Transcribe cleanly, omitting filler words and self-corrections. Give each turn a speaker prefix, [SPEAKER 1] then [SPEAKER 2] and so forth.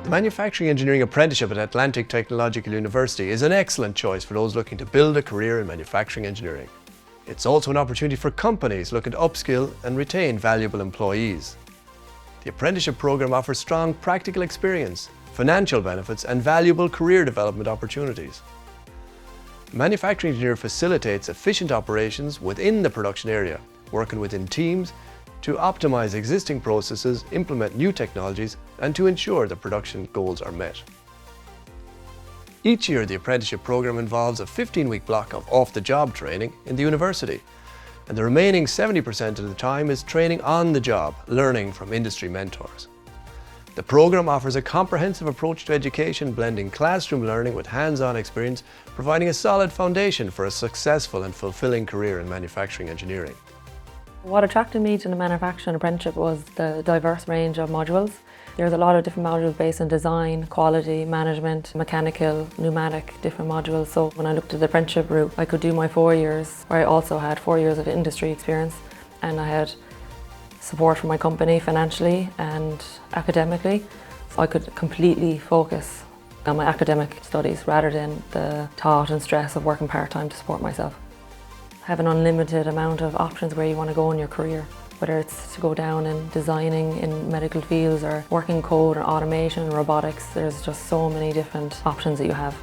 [SPEAKER 1] Manufacturing Engineering Apprenticeship at Atlantic Technological University is an excellent choice for those looking to build a career in manufacturing engineering. It's also an opportunity for companies looking to upskill and retain valuable employees. The apprenticeship program offers strong practical experience, financial benefits and valuable career development opportunities. Manufacturing engineer facilitates efficient operations within the production area, working within teams to optimize existing processes, implement new technologies, and to ensure the production goals are met. Each year, the apprenticeship program involves a 15-week block of off-the-job training in the university, and the remaining 70% of the time is training on the job, learning from industry mentors. The program offers a comprehensive approach to education, blending classroom learning with hands-on experience, providing a solid foundation for a successful and fulfilling career in manufacturing engineering.
[SPEAKER 2] What attracted me to the manufacturing apprenticeship was the diverse range of modules. There's a lot of different modules based on design, quality, management, mechanical, pneumatic, different modules. So when I looked at the apprenticeship route, I could do my 4 years, where I also had 4 years of industry experience, and I had support from my company financially and academically. So I could completely focus on my academic studies rather than the thought and stress of working part-time to support myself. Have an unlimited amount of options where you want to go in your career, whether it's to go down in designing in medical fields or working code or automation, robotics. There's just so many different options that you have.